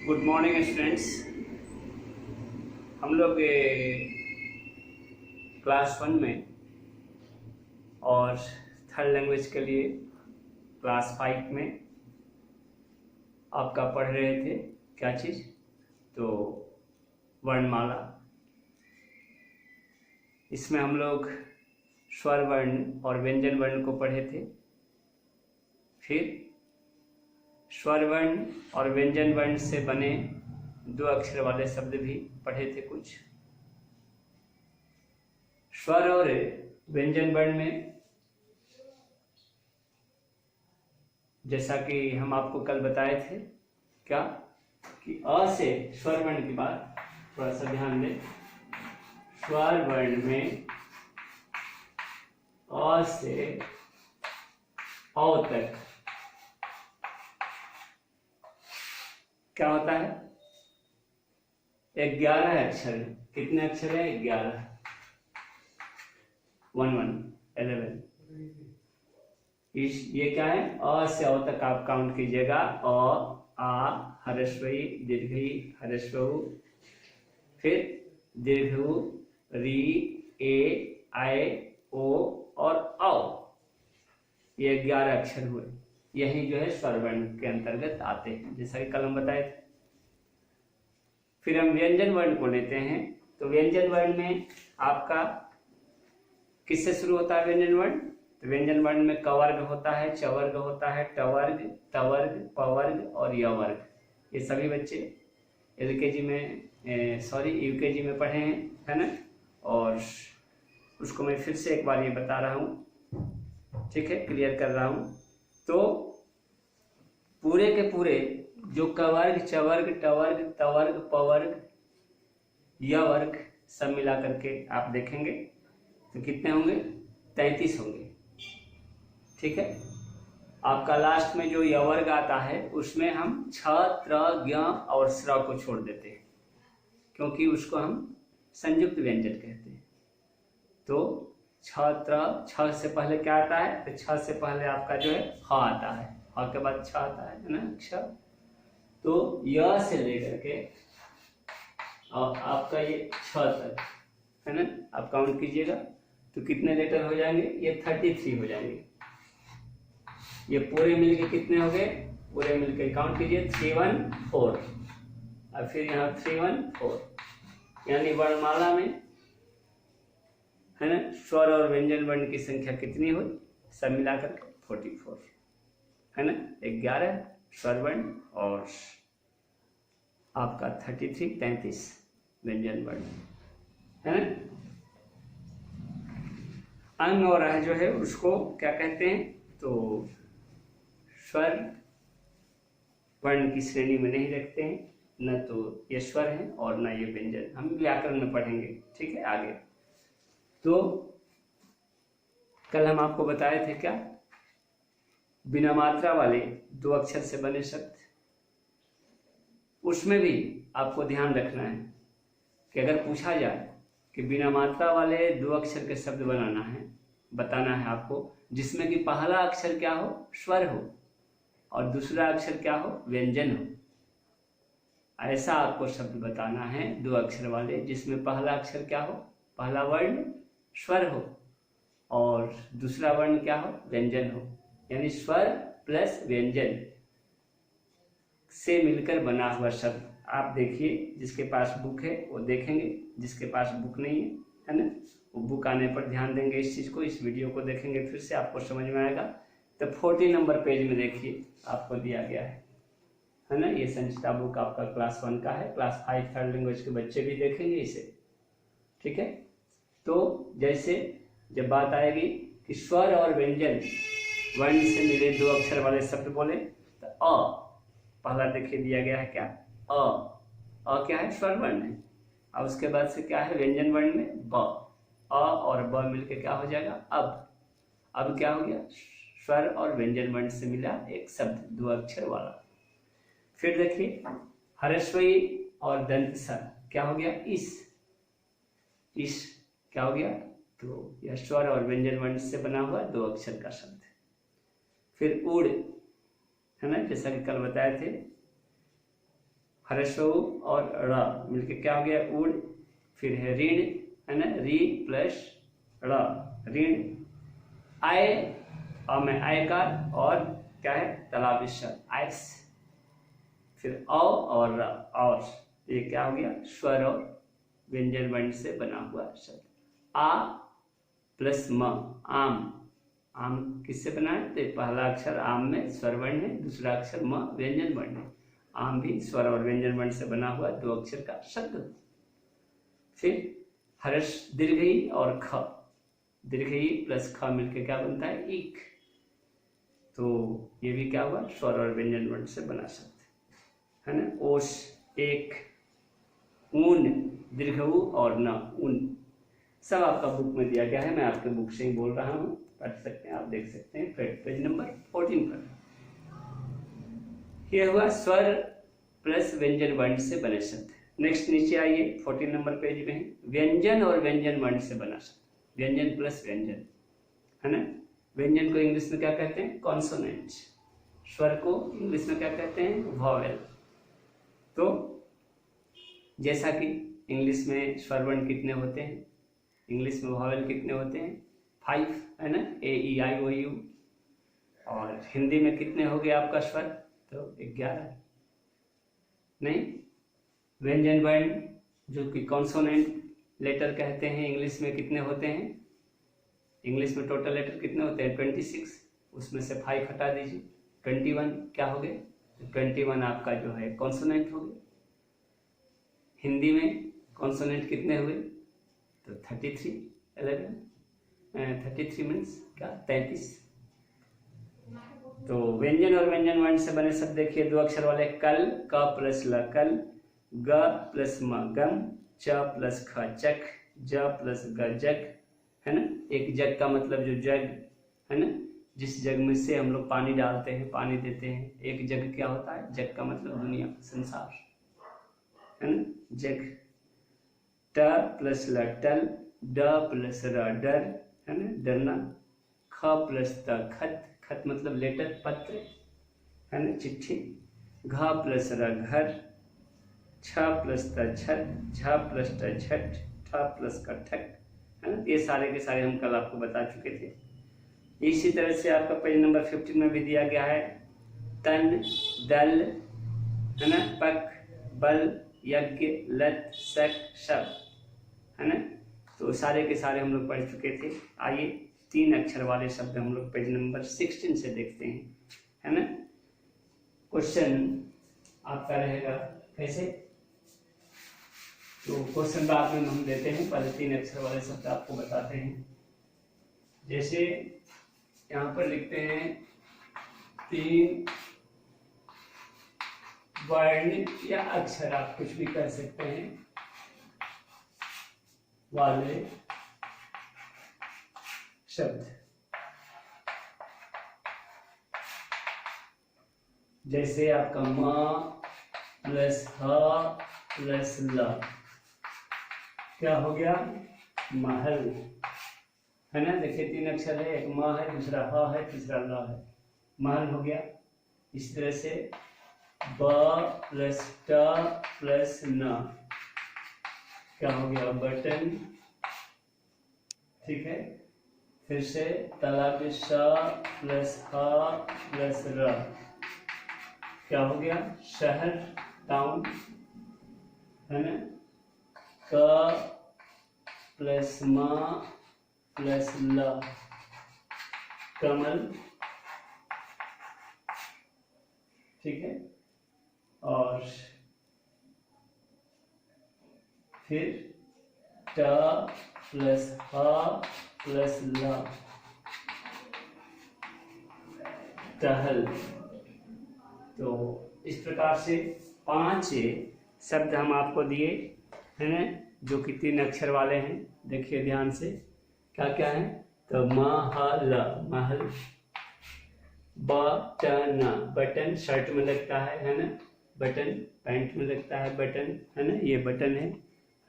Good morning students. हम लोग class 1 में और थर्ड लैंग्वेज के लिए क्लास 5 में आपका पढ़ रहे थे क्या चीज़, तो वर्णमाला। इसमें हम लोग स्वर वर्ण और व्यंजन वर्ण को पढ़े थे। फिर स्वर वर्ण और व्यंजन वर्ण से बने 2 अक्षर वाले शब्द भी पढ़े थे कुछ। स्वर और व्यंजन वर्ण में जैसा कि हम आपको कल बताए थे क्या कि अ से स्वर वर्ण के बाद थोड़ा सा ध्यान दें। स्वर वर्ण में अ से औ तक क्या होता है? 11 अक्षर। कितने अक्षर है? 11। 11। ये क्या है? अ से औ तक आप काउंट कीजिएगा। अ, आ, ह्रस्वई, दीर्घई, ह्रस्व उ, फिर दीर्घ उ, री, ए, आए, ओ और औ। ये 11 अक्षर हुए। यही जो है स्वर वर्ण के अंतर्गत आते हैं, जैसा कि कल हम बताए थे। फिर हम व्यंजन वर्ण को लेते हैं। तो व्यंजन वर्ण में आपका किससे शुरू होता है व्यंजन वर्ण? तो व्यंजन वर्ण में क वर्ग होता है, च वर्ग होता है, ट वर्ग, त वर्ग, प वर्ग और य वर्ग। ये सभी बच्चे यूकेजी में पढ़े हैं, है ना। और उसको मैं फिर से एक बार ये बता रहा हूँ, ठीक है, क्लियर कर रहा हूँ। तो पूरे के पूरे जो क वर्ग, च वर्ग, ट वर्ग, त वर्ग, प वर्ग, य वर्ग सब मिला करके आप देखेंगे तो कितने होंगे? 33 होंगे। ठीक है। आपका लास्ट में जो य वर्ग आता है उसमें हम छ, त्र, ज्ञ और स्र को छोड़ देते हैं, क्योंकि उसको हम संयुक्त व्यंजन कहते हैं। तो छ से पहले क्या आता है? तो छ से पहले आपका जो है ह आता है, ह के बाद छ आता है ना, क्ष। तो य से लेकर के और आपका ये छ तक, है ना, आप काउंट कीजिएगा तो कितने लेटर हो जाएंगे? ये 33 हो जाएंगे। ये पूरे मिलके कितने हो गए? पूरे मिलके काउंट कीजिए 3 1 4 और फिर यहाँ 3 1 4, यानी वर्णमाला में, है ना, स्वर और व्यंजन वर्ण की संख्या कितनी हुई? सब मिलाकर 44, है ना। 11 स्वर वर्ण और आपका 33 व्यंजन वर्ण, है ना। अंग और रह जो है उसको क्या कहते हैं? तो स्वर वर्ण की श्रेणी में नहीं रखते हैं, न तो ये स्वर है और न ये व्यंजन। हम व्याकरण में पढ़ेंगे, ठीक है, आगे। तो कल हम आपको बताए थे क्या? बिना मात्रा वाले 2 अक्षर से बने शब्द, उसमें भी आपको ध्यान रखना है कि अगर पूछा जाए कि बिना मात्रा वाले 2 अक्षर के शब्द बनाना है, बताना है आपको, जिसमें कि पहला अक्षर क्या हो? स्वर हो और दूसरा अक्षर क्या हो? व्यंजन हो। ऐसा आपको शब्द बताना है 2 अक्षर वाले, जिसमें पहला अक्षर क्या हो? पहला वर्ण स्वर हो और दूसरा वर्ण क्या हो? व्यंजन हो। यानी स्वर प्लस व्यंजन से मिलकर बना हुआ शब्द। आप देखिए, जिसके पास बुक है वो देखेंगे, जिसके पास बुक नहीं है ना, वो बुक आने पर ध्यान देंगे इस चीज़ को, इस वीडियो को देखेंगे, फिर से आपको समझ में आएगा। तो 40 नंबर पेज में देखिए, आपको दिया गया है ना। ये संचिता बुक आपका क्लास 1 का है, क्लास 5 थर्ड लैंग्वेज के बच्चे भी देखेंगे इसे, ठीक है। तो जैसे जब बात आएगी कि स्वर और व्यंजन वर्ण से मिले 2 अक्षर वाले शब्द बोले, तो अ पहला देखिए दिया गया है क्या? अ क्या है? स्वर वर्ण है। और उसके बाद से क्या है व्यंजन वर्ण में? ब। अ और ब मिलके क्या हो जाएगा? अब क्या हो गया? स्वर और व्यंजन वर्ण से मिला एक शब्द 2 अक्षर वाला। फिर देखिए ह्रस्वई और दंत स क्या हो गया? इस क्या हो गया? तो यह स्वर और व्यंजन वर्ण से बना हुआ 2 अक्षर का शब्द। फिर उड़, है ना, जैसा कि कल बताए थे, हर्षव और ड़ मिलके क्या हो गया, उड़। फिर है ऋण, है ना, री प्लस ड़, ऋण। आय, और में आयकर, और क्या है, तालाब शब्द आयस। फिर औ और र, और ये क्या हो गया, स्वर और व्यंजन वर्ण से बना हुआ शब्द। आ प्लस म, आम। आम किससे बना है, तो पहला अक्षर आम में स्वर वर्ण है, दूसरा अक्षर म व्यंजन वर्ण है। आम भी स्वर और व्यंजन वर्ण से बना हुआ 2 अक्षर का शब्द। फिर हर्ष दीर्घई और ख, दीर्घई प्लस ख मिलके क्या बनता है, ईक। तो ये भी क्या हुआ, स्वर और व्यंजन वर्ण से बना शब्द, है ना। ओस एक, ऊन दीर्घ ऊ और न, ऊन। सब आपका बुक में दिया गया है, मैं आपके बुक से ही बोल रहा हूँ, पढ़ सकते हैं, आप देख सकते हैं पेज नंबर 14 पर। यह हुआ स्वर प्लस व्यंजन वर्ण से बने शब्द। नेक्स्ट नीचे आइए 14 नंबर पेज में, व्यंजन और व्यंजन वर्ण से बना शब्द, व्यंजन प्लस व्यंजन, है ना। व्यंजन को इंग्लिश में क्या कहते हैं, कॉन्सोनेंट। स्वर को इंग्लिश में क्या कहते हैं, वॉवेल। तो जैसा कि इंग्लिश में स्वर वर्ण कितने होते हैं, इंग्लिश में वॉवेल कितने होते हैं, 5, है ना, ए ई आई ओ यू। और हिंदी में कितने हो गए आपका स्वर, तो 11। नहीं, व्यंजन वर्ण जो कि कॉन्सोनेंट लेटर कहते हैं, इंग्लिश में कितने होते हैं, इंग्लिश में टोटल लेटर कितने होते हैं, 26। उसमें से 5 हटा दीजिए, 21 क्या हो गए, 21 आपका जो है कॉन्सोनेंट हो गए। हिंदी में कॉन्सोनेंट कितने हुए, तो 33 मीन्स क्या, 33। तो व्यंजन और व्यंजन वर्ण से बने शब्द देखिए, 2 अक्षर वाले कल, क प्लस ल कल, ग प्लस म गम, च प्लस ख चक, ज प्लस ग जग, है ना। एक जग का मतलब जो जग, है ना, जिस जग में से हम लोग पानी डालते हैं, पानी देते हैं, एक जग क्या होता है, जग का मतलब दुनिया, संसार, है ना, जग। ट प्लस ल टल, ड प्लस र डर, है ना, डरना। ख प्लस त खत, खत मतलब लेटर, पत्र, है ना, चिट्ठी। घ प्लस र घर, छ प्लस त छत, झ प्लस त झट, ठ प्लस का ठक, है ना। ये सारे के सारे हम कल आपको बता चुके थे। इसी तरह से आपका पेज नंबर 15 में भी दिया गया है, तन दल, है ना, पक बल यज्ञ लत शक शब्द, है ना। तो सारे के सारे हम लोग पढ़ चुके थे। आइए 3 अक्षर वाले शब्द हम लोग पेज नंबर 16 से देखते हैं, है ना। क्वेश्चन आपका रहेगा कैसे, तो क्वेश्चन बाद में हम देते हैं, पहले 3 अक्षर वाले शब्द आपको बताते हैं। जैसे यहाँ पर लिखते हैं 3 वर्ण या अक्षर, आप कुछ भी कर सकते हैं, वाले शब्द। जैसे आपका म प्लस ह प्लस ल क्या हो गया, महल, है ना। देखिए 3 अक्षर है, एक म है, दूसरा ह है, तीसरा ल है, महल हो गया। इस तरह से ब प्लस ट प्लस न क्या हो गया, बटन, ठीक है। फिर से तालाब श प्लस ह प्लस र क्या हो गया, शहर, टाउन, है ना। क प्लस म प्लस ल कमल, ठीक है। और फिर ट प्लस ह प्लस ल टहल। तो इस प्रकार से 5 शब्द हम आपको दिए, है ना, जो कि 3 अक्षर वाले हैं। देखिए ध्यान से क्या क्या है, तो महल, महल। बटन, बटन शर्ट में लगता है ना, बटन पैंट में लगता है, बटन, है ना, ये बटन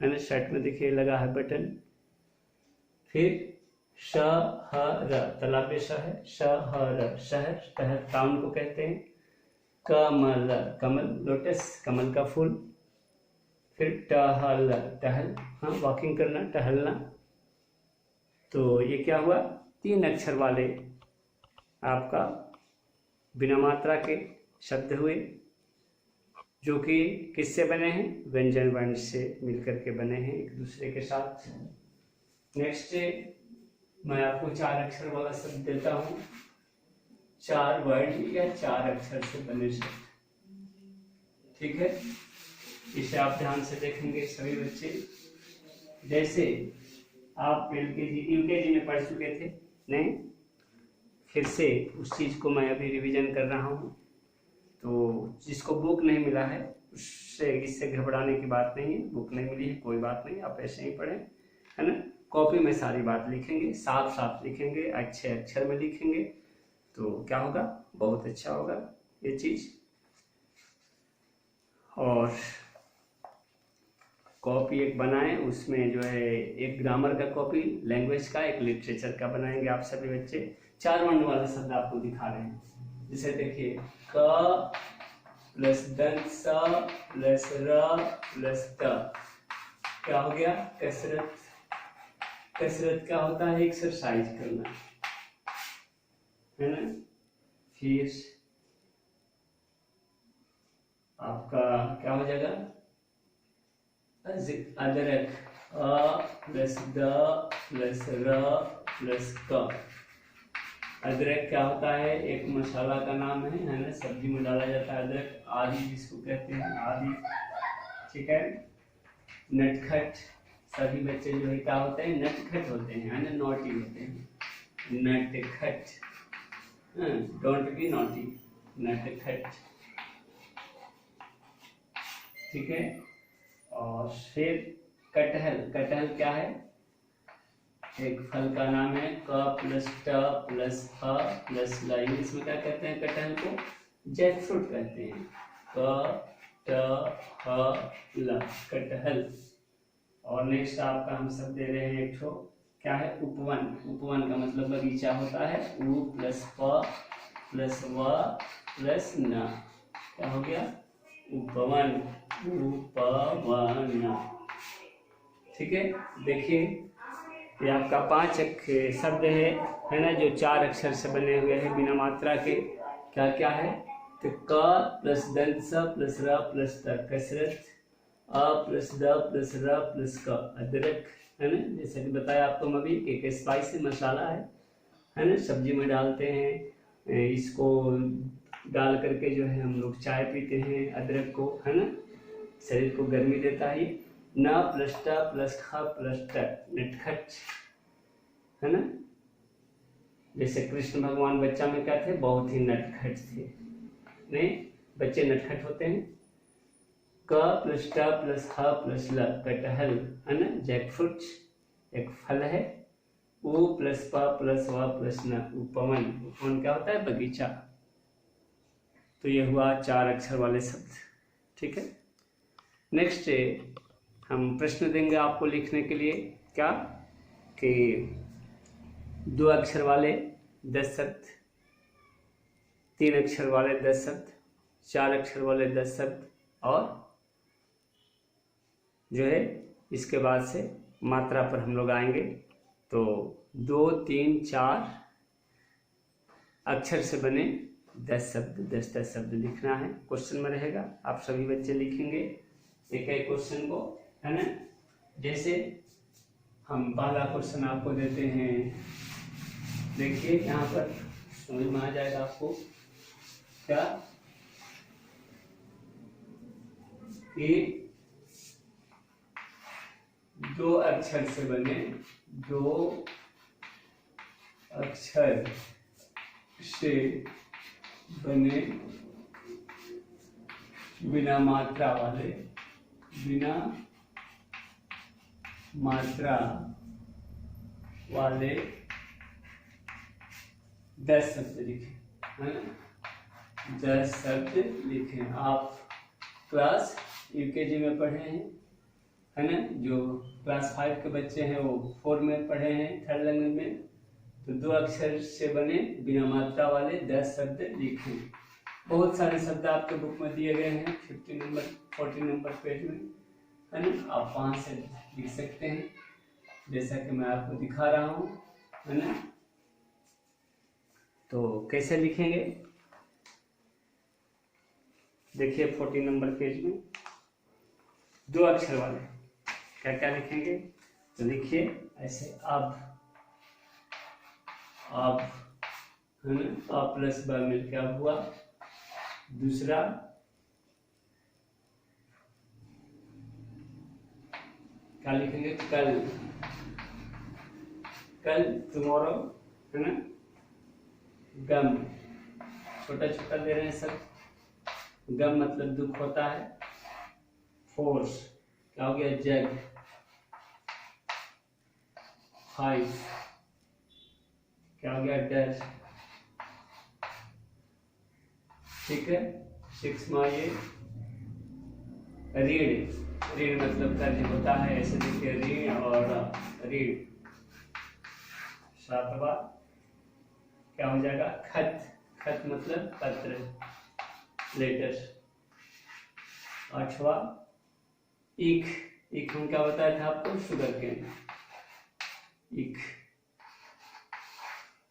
है ना, शर्ट में देखिए लगा है बटन। फिर शहर, तालाब श है, शहर, शहर, शहर टाउन को कहते हैं। कमल, कमल लोटस, कमल का फूल। फिर टहल, टहल हाँ वॉकिंग करना, टहलना। तो ये क्या हुआ, 3 अक्षर वाले आपका बिना मात्रा के शब्द हुए, जो कि किससे बने हैं, व्यंजन वर्ण से मिलकर के बने हैं एक दूसरे के साथ। नेक्स्ट मैं आपको 4 अक्षर वाला शब्द देता हूँ, 4 वर्ड या 4 अक्षर से बने शब्द, ठीक है। इसे आप ध्यान से देखेंगे सभी बच्चे। जैसे आप LKG UKG में पढ़ चुके थे, नहीं, फिर से उस चीज़ को मैं अभी रिवीजन कर रहा हूँ। तो जिसको बुक नहीं मिला है उससे, इससे घबराने की बात नहीं है, बुक नहीं मिली है कोई बात नहीं, आप ऐसे ही पढ़ें, है ना। कॉपी में सारी बात लिखेंगे, साफ साफ लिखेंगे, अच्छे अक्षर में लिखेंगे, तो क्या होगा, बहुत अच्छा होगा ये चीज़। और कॉपी एक बनाएं, उसमें जो है एक ग्रामर का कॉपी, लैंग्वेज का, एक लिटरेचर का बनाएंगे आप सभी बच्चे। 4 वर्ण वाले शब्द आपको दिखा रहे हैं, जैसे देखिए क प्लस दंत स प्लस र प्लस त, क्या हो गया, कसरत। कसरत क्या होता है, एक्सरसाइज करना, है ना। फिर आपका क्या हो जाएगा, अदरक, अ प्लस द प्लस र प्लस क। अदरक क्या होता है, एक मसाला का नाम है ना, सब्जी में डाला जाता है अदरक, आदि जिसको कहते हैं, आदि, ठीक है। नटखट, सभी बच्चे जो है क्या होते हैं, नटखट होते हैं, है ना, नॉटी होते हैं, नटखट, डोंट बी नॉटी, नटखट, ठीक है। और फिर कटहल, कटहल क्या है, एक फल का नाम है, क प्लस ट प्लस ह प्लस ल, इंग्लिश में क्या कहते हैं कटहल को, जैक फ्रूट कहते हैं, क ट ह ल, कटहल। और नेक्स्ट आपका हम सब दे रहे हैं एक ठो, क्या है, उपवन। उपवन का मतलब बगीचा होता है, उ प्लस प प्लस व प्लस न, क्या हो गया, उपवन, उपवन, ठीक है। देखिए ये आपका 5 शब्द है ना, जो 4 अक्षर से बने हुए हैं बिना मात्रा के। क्या क्या है, तो क प्लस दंत स प्लस र प्लस त, कसरत, अ प्लस द प्लस र प्लस क, अदरक, है ना, जैसे कि बताया आपको अभी, एक स्पाइसी मसाला है ना, सब्जी में डालते हैं, इसको डाल करके जो है हम लोग चाय पीते हैं, अदरक को, है ना, शरीर को गर्मी देता है। न प्लस ट प्लस ख प्लस ट, नटखट, है ना। जैसे कृष्ण भगवान बच्चा में क्या थे, बहुत ही नटखट थे, नहीं, बच्चे नटखट होते हैं। क प्लस ट प्लस ह प्लस ल, कटहल, है ना, जैक फ्रूट एक फल है। उ प्लस प प्लस व प्लस न, उपवन, उपवन क्या होता है, बगीचा। तो ये हुआ 4 अक्षर वाले शब्द, ठीक है। नेक्स्ट हम प्रश्न देंगे आपको लिखने के लिए, क्या कि 2 अक्षर वाले 10 शब्द, 3 अक्षर वाले 10 शब्द, 4 अक्षर वाले 10 शब्द, और जो है इसके बाद से मात्रा पर हम लोग आएंगे। तो 2, 3, 4 अक्षर से बने 10 शब्द, 10 शब्द लिखना है, क्वेश्चन में रहेगा, आप सभी बच्चे लिखेंगे एक एक क्वेश्चन को, है ना। जैसे हम पहला क्वेश्चन आपको देते हैं, देखिए यहाँ पर समझ में आ जाएगा आपको, क्या कि 2 अक्षर से बने, 2 अक्षर से बने बिना मात्रा वाले, बिना मात्रा वाले 10 शब्द लिखें, है ना, 10 शब्द लिखें। आप क्लास UKG में पढ़े हैं, है ना, जो क्लास 5 के बच्चे हैं वो 4 में पढ़े हैं, थर्ड लैंग्वेज में। तो 2 अक्षर से बने बिना मात्रा वाले 10 शब्द लिखें। बहुत सारे शब्द आपके बुक में दिए गए हैं 50 नंबर 40 नंबर पेज में, है ना। आप वहाँ से लिख सकते हैं जैसा कि मैं आपको दिखा रहा हूँ, है ना। तो कैसे लिखेंगे देखिए 40 नंबर पेज में 2 अक्षर वाले क्या क्या लिखेंगे। तो लिखिए ऐसे अब, है ना, अ प्लस ब मिलकर अब हुआ। दूसरा क्या लिखेंगे, कल, कल टुमारो, है ना। गम छोटा छोटा दे रहे हैं सब, गम मतलब दुख होता है। फोर्स क्या हो गया, जग। 5 क्या हो गया, डर, ठीक है। 6 में ये रीढ़, रीढ़ मतलब कर्ज होता है, ऐसे देखिए रीढ़ और रीढ़। 7वां क्या हो जाएगा, खत, खत मतलब पत्र, लेटर। 8वां ईख, ईख हम क्या बताया था आपको, शुगर केन, ईख।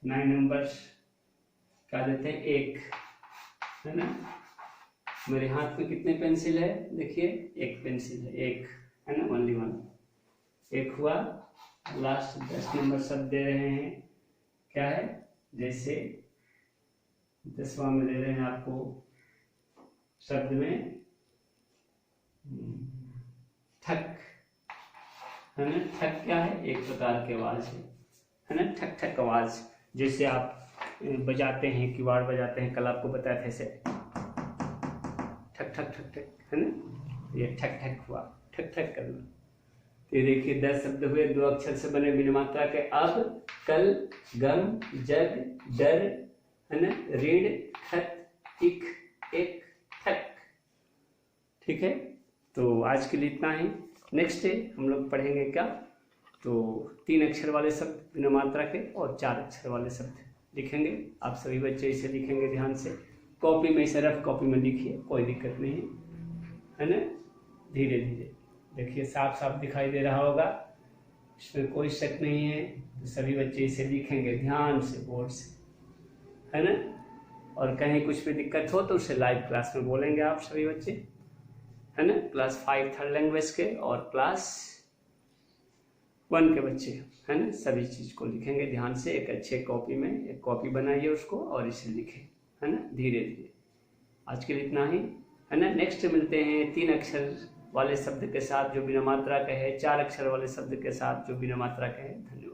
9 नंबर क्या देते हैं, एक, है ना। मेरे हाथ में कितने पेंसिल है, देखिए एक पेंसिल है, एक, है ना, ओनली वन, एक हुआ। लास्ट 10 नंबर शब्द दे रहे हैं, क्या है, जैसे 10वां में दे रहे हैं आपको शब्द में ठक, है ना। ठक क्या है, एक प्रकार की आवाज है ना, ठक ठक आवाज। जैसे आप बजाते हैं, किवाड़ बजाते हैं, कल आपको बताया था ऐसे ठक ठक ठक ठक, है ना, ये ठक ठक हुआ, ठक ठक करना। ये देखिए 10 शब्द हुए 2 अक्षर से बने बिन मात्रा के, अब, कल, गम, जग, डर, है ना, रीढ़, खत, इक, एक, ठक, ठीक है। तो आज के लिए इतना ही। नेक्स्ट डे हम लोग पढ़ेंगे क्या, तो 3 अक्षर वाले शब्द बिना मात्रा के और 4 अक्षर वाले शब्द लिखेंगे। आप सभी बच्चे इसे लिखेंगे ध्यान से, कॉपी में, इसे रफ कॉपी में लिखिए, कोई दिक्कत नहीं है ना। धीरे धीरे देखिए, साफ साफ दिखाई दे रहा होगा, इसमें कोई शक नहीं है। तो सभी बच्चे इसे लिखेंगे ध्यान से, बोर्ड से, है ना। और कहीं कुछ भी दिक्कत हो तो उसे लाइव क्लास में बोलेंगे आप सभी बच्चे, है ना। क्लास 5 थर्ड लैंग्वेज के और क्लास 1 के बच्चे, है ना, सभी चीज़ को लिखेंगे ध्यान से। एक अच्छे कॉपी में एक कॉपी बनाइए उसको और इसे लिखें, है ना, धीरे धीरे। आज के लिए इतना ही, है ना। नेक्स्ट मिलते हैं 3 अक्षर वाले शब्द के साथ जो बिना मात्रा के है, 4 अक्षर वाले शब्द के साथ जो बिना मात्रा के है। धन्यवाद।